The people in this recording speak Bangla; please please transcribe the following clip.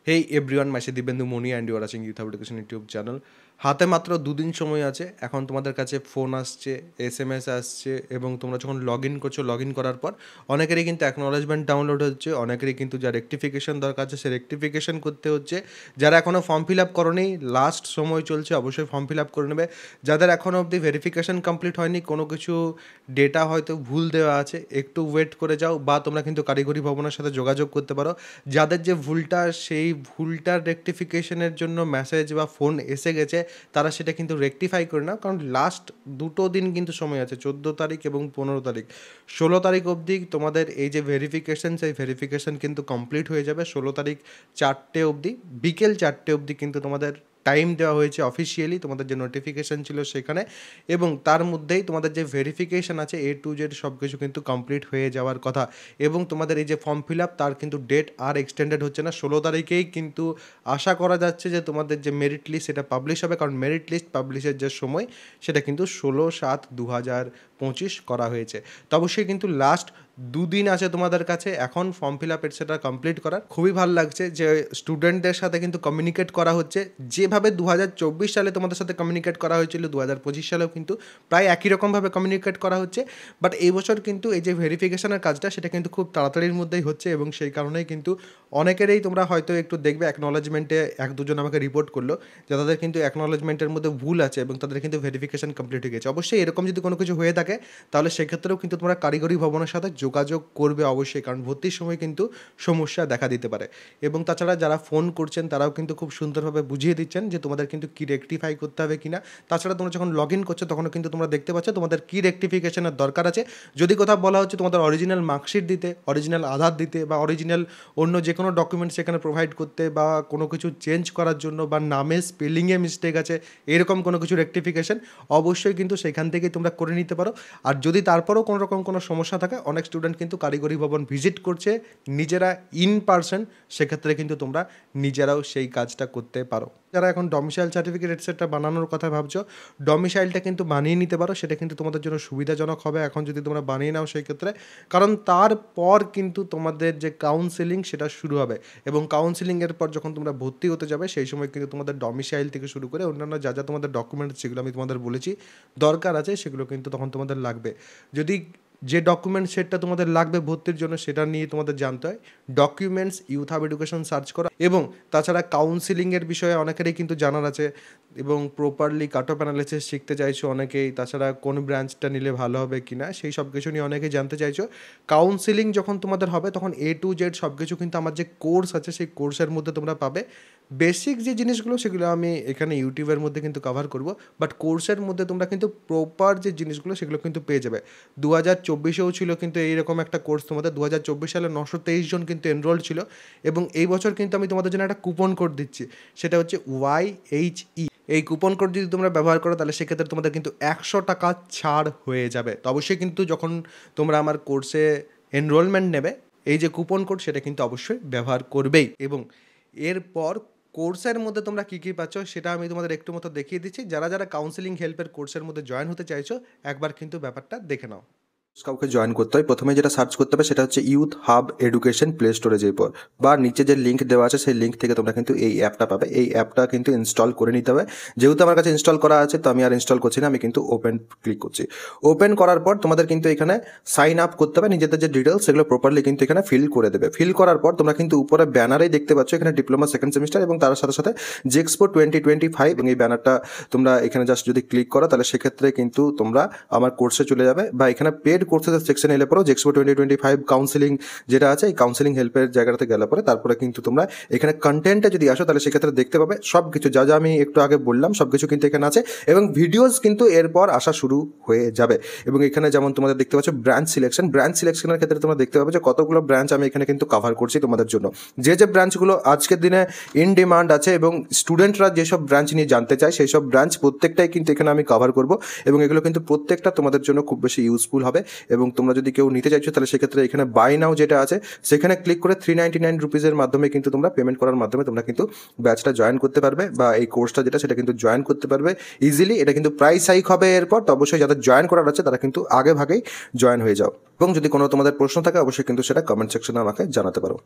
Hey everyone, myself Dibyendu Moni and you are watching youth education YouTube channel. হাতে মাত্র দুদিন সময় আছে। এখন তোমাদের কাছে ফোন আসছে, SMS আসছে, এবং তোমরা যখন লগ ইন করছো, লগ ইন করার পর অনেকেরই কিন্তু অ্যাকনোলেজমেন্ট ডাউনলোড হচ্ছে, অনেকেরই কিন্তু যা রেকটিফিকেশন দরকার আছে সে রেকটিফিকেশন করতে হচ্ছে। যারা এখনও ফর্ম ফিল আপ করোনি, লাস্ট সময় চলছে, অবশ্যই ফর্ম ফিল আপ করে নেবে। যাদের এখনও অবধি ভেরিফিকেশন কমপ্লিট হয়নি, কোনো কিছু ডেটা হয়তো ভুল দেওয়া আছে, একটু ওয়েট করে যাও, বা তোমরা কিন্তু কারিগরি ভবনের সাথে যোগাযোগ করতে পারো। যাদের যে ভুলটা, সেই ভুলটার রেকটিফিকেশনের জন্য মেসেজ বা ফোন এসে গেছে, তারা সেটা কিন্তু রেকটিফাই করে নাও, কারণ লাস্ট দুটো দিন কিন্তু সময় আছে, 14 তারিখ এবং 15 তারিখ। 16 তারিখ অবধি তোমাদের এই যে ভেরিফিকেশন, সেই ভেরিফিকেশন কিন্তু কমপ্লিট হয়ে যাবে। 16 তারিখ 4টে অবধি, বিকেল 4টে অবধি কিন্তু তোমাদের টাইম দেওয়া হয়েছে অফিসিয়ালি, তোমাদের যে নোটিফিকেশান ছিল সেখানে। এবং তার মধ্যেই তোমাদের যে ভেরিফিকেশান আছে A to Z সব কিছু কিন্তু কমপ্লিট হয়ে যাওয়ার কথা। এবং তোমাদের এই যে ফর্ম ফিল আপ, তার কিন্তু ডেট আর এক্সটেন্ডেড হচ্ছে না। 16 তারিখেই কিন্তু আশা করা যাচ্ছে যে তোমাদের যে মেরিট লিস্ট সেটা পাবলিশ হবে, কারণ মেরিট লিস্ট পাবলিশের যে সময় সেটা কিন্তু 16/7/2025 করা হয়েছে। তো অবশ্যই কিন্তু লাস্ট দুদিন আছে তোমাদের কাছে এখন ফর্ম ফিল আপ সেটা কমপ্লিট করার। খুবই ভালো লাগছে যে স্টুডেন্টদের সাথে কিন্তু কমিউনিকেট করা হচ্ছে, যেভাবে 2024 সালে তোমাদের সাথে কমিউনিকেট করা হয়েছিল 2025 সালেও কিন্তু প্রায় একই রকমভাবে কমিউনিকেট করা হচ্ছে। বাট এই বছর কিন্তু এই যে ভেরিফিকেশনের কাজটা সেটা কিন্তু খুব তাড়াতাড়ির মধ্যেই হচ্ছে, এবং সেই কারণেই কিন্তু অনেকেরই তোমরা হয়তো একটু দেখবে অ্যাকনোলেজমেন্টে এক দুজন আমাকে রিপোর্ট করলো যে তাদের কিন্তু অ্যাকনোলেজমেন্টের মধ্যে ভুল আছে এবং তাদের কিন্তু ভেরিফিকেশন কমপ্লিট হয়ে গেছে। অবশ্যই এরকম যদি কোনো কিছু হয়ে থাকে তাহলে সেক্ষেত্রেও কিন্তু তোমরা কারিগরি ভবনের সাথে যোগাযোগ করবে অবশ্যই, কারণ ভর্তির সময় কিন্তু সমস্যা দেখা দিতে পারে। এবং তাছাড়া যারা ফোন করছেন তারাও কিন্তু খুব সুন্দরভাবে বুঝিয়ে দিচ্ছেন যে তোমাদের কিন্তু কী রেকটিফাই করতে হবে কিনা। তাছাড়া তোমরা যখন লগ ইন করছো তখনও কিন্তু তোমরা দেখতে পাচ্ছ তোমাদের কী রেকটিফিকেশনের দরকার আছে। যদি কোথাও বলা হচ্ছে তোমাদের অরিজিনাল মার্কশিট দিতে, অরিজিনাল আধার দিতে, বা অরিজিনাল অন্য যে কোনো ডকুমেন্টস সেখানে প্রোভাইড করতে, বা কোনো কিছু চেঞ্জ করার জন্য, বা নামে স্পেলিংয়ে মিস্টেক আছে, এরকম কোনো কিছু রেকটিফিকেশন অবশ্যই কিন্তু সেখান থেকেই তোমরা করে নিতে পারো। আর যদি তারপরেও কোনো রকম কোনো সমস্যা থাকে, অনেক স্টুডেন্ট কিন্তু কারিগরি ভবন ভিজিট করছে নিজেরা ইন পার্সন, সেক্ষেত্রে কিন্তু তোমরা নিজেরাও সেই কাজটা করতে পারো। যারা এখন ডমিসাইল সার্টিফিকেট এটসেট্রা বানানোর কথা ভাবছো, ডমিসাইলটা কিন্তু বানিয়ে নিতে পারো, সেটা কিন্তু তোমাদের জন্য সুবিধাজনক হবে এখন যদি তোমরা বানিয়ে নাও সেই ক্ষেত্রে। কারণ তারপর কিন্তু তোমাদের যে কাউন্সেলিং সেটা শুরু হবে, এবং কাউন্সেলিংয়ের পর যখন তোমরা ভর্তি হতে যাবে সেই সময় কিন্তু তোমাদের ডমিসাইল থেকে শুরু করে অন্যান্য যা যা তোমাদের ডকুমেন্টস যেগুলো আমি তোমাদের বলেছি দরকার আছে সেগুলো কিন্তু তখন তোমাদের লাগবে। যদি যে ডকুমেন্ট সেটটা তোমাদের লাগবে ভর্তির জন্য সেটা নিয়ে তোমাদের জানতে হয়, documents youth hub education search করা। এবং তাছাড়া কাউন্সিলিংয়ের বিষয়ে অনেকেরই কিন্তু জানার আছে, এবং প্রপারলি কাট অফ অ্যানালিসিস শিখতে চাইছো অনেকেই। তাছাড়া কোন ব্রাঞ্চটা নিলে ভালো হবে কি না সেই সব কিছু নিয়ে অনেকেই জানতে চাইছো। কাউন্সিলিং যখন তোমাদের হবে তখন A to Z সব কিছু কিন্তু আমার যে কোর্স আছে সেই কোর্সের মধ্যে তোমরা পাবে। বেসিক যে জিনিসগুলো সেগুলো আমি এখানে ইউটিউবের মধ্যে কিন্তু কভার করব, বাট কোর্সের মধ্যে তোমরা কিন্তু প্রপার যে জিনিসগুলো সেগুলো কিন্তু পেয়ে যাবে। 2024-এও ছিল কিন্তু এইরকম একটা কোর্স তোমাদের, 2024 সালে 923 জন কিন্তু এনরোল্ড ছিল। এবং এই বছর কিন্তু আমি তোমাদের জন্য একটা কুপন কোড দিচ্ছি, সেটা হচ্ছে YHE। এই কুপন কোড যদি তোমরা ব্যবহার করো তাহলে সেক্ষেত্রে তোমাদের কিন্তু 100 টাকা ছাড় হয়ে যাবে। তো অবশ্যই কিন্তু যখন তোমরা আমার কোর্সে এনরোলমেন্ট নেবে, এই যে কুপন কোড সেটা কিন্তু অবশ্যই ব্যবহার করবেই। এবং এরপর কোর্সের মধ্যে তোমরা কী কী পাচ্ছ সেটা আমি তোমাদের একটু মতো দেখিয়ে দিচ্ছি। যারা যারা কাউন্সেলিং হেল্পের কোর্সের মধ্যে জয়েন হতে চাইছো একবার কিন্তু ব্যাপারটা দেখে নাও। কাউকে জয়েন করতে হয়, প্রথমে যেটা সার্চ করতে হবে সেটা হচ্ছে ইউথ হাব এডুকেশন প্লে স্টোরে যেয়ে পর, বা নিচে যে লিঙ্ক দেওয়া আছে সেই লিঙ্ক থেকে তোমরা কিন্তু এই অ্যাপটা পাবে। এই অ্যাপটা কিন্তু ইনস্টল করে নিতে হবে। যেহেতু আমার কাছে ইনস্টল করা আছে তো আমি আর ইনস্টল করছি না, আমি কিন্তু ওপেন ক্লিক করছি। ওপেন করার পর তোমাদের কিন্তু এখানে সাইন আপ করতে হবে, নিজেদের যে ডিটেলস সেগুলো প্রপারলি কিন্তু এখানে ফিল করে দেবে। ফিল করার পর তোমরা কিন্তু উপরে ব্যানারেই দেখতে পাচ্ছ এখানে ডিপ্লোমা সেকেন্ড সেমিস্টার, এবং তার সাথে সাথে জেক্সপো 2025, এবং এই ব্যানারটা তোমরা এখানে জাস্ট যদি ক্লিক করো তাহলে সেক্ষেত্রে কিন্তু তোমরা আমার কোর্সে চলে যাবে, বা এখানে পেড কোর্সের সেকশনে এলে পরেও জেক্সপো 2025 কাউন্সিলিং যেটা আছে এই কাউন্সিলিং হেল্পের জায়গাটাতে গেলে পরে তারপরে কিন্তু তোমরা এখানে কন্টেন্টে যদি আসো তাহলে সেক্ষেত্রে দেখতে পাবে সব কিছু যা যা আমি একটু আগে বললাম সব কিছু কিন্তু এখানে আছে, এবং ভিডিওস কিন্তু এরপর আসা শুরু হয়ে যাবে। এবং এখানে যেমন তোমাদের দেখতে পাচ্ছ ব্রাঞ্চ সিলেকশনের ক্ষেত্রে তোমরা দেখতে পাবে যে কতগুলো ব্রাঞ্চ আমি এখানে কিন্তু কভার করছি তোমাদের জন্য। যে যে ব্রাঞ্চগুলো আজকের দিনে ইন ডিমান্ড আছে এবং স্টুডেন্টরা যেসব ব্রাঞ্চ নিয়ে জানতে চায় সেই সব ব্রাঞ্চ প্রত্যেকটাই কিন্তু এখানে আমি কভার করব, এবং এগুলো কিন্তু প্রত্যেকটা তোমাদের জন্য খুব বেশি ইউজফুল হবে। এবং তোমরা যদি কেউ নিতে চাইছো তাহলে সেক্ষেত্রে এখানে বাই নাও যেটা আছে সেখানে ক্লিক করে 399 রুপিসের মাধ্যমে কিন্তু তোমরা পেমেন্ট করার মাধ্যমে তোমরা কিন্তু ব্যাচটা জয়েন করতে পারবে, বা এই কোর্সটা যেটা সেটা কিন্তু জয়েন করতে পারবে ইজিলি। এটা কিন্তু প্রাইস হাইক হবে এরপর, তো অবশ্যই যাদের জয়েন করার আছে তারা কিন্তু আগে ভাগেই জয়েন হয়ে যাও। এবং যদি কোনো তোমাদের প্রশ্ন থাকে অবশ্যই কিন্তু সেটা কমেন্ট সেকশনে আমাকে জানাতে পারো।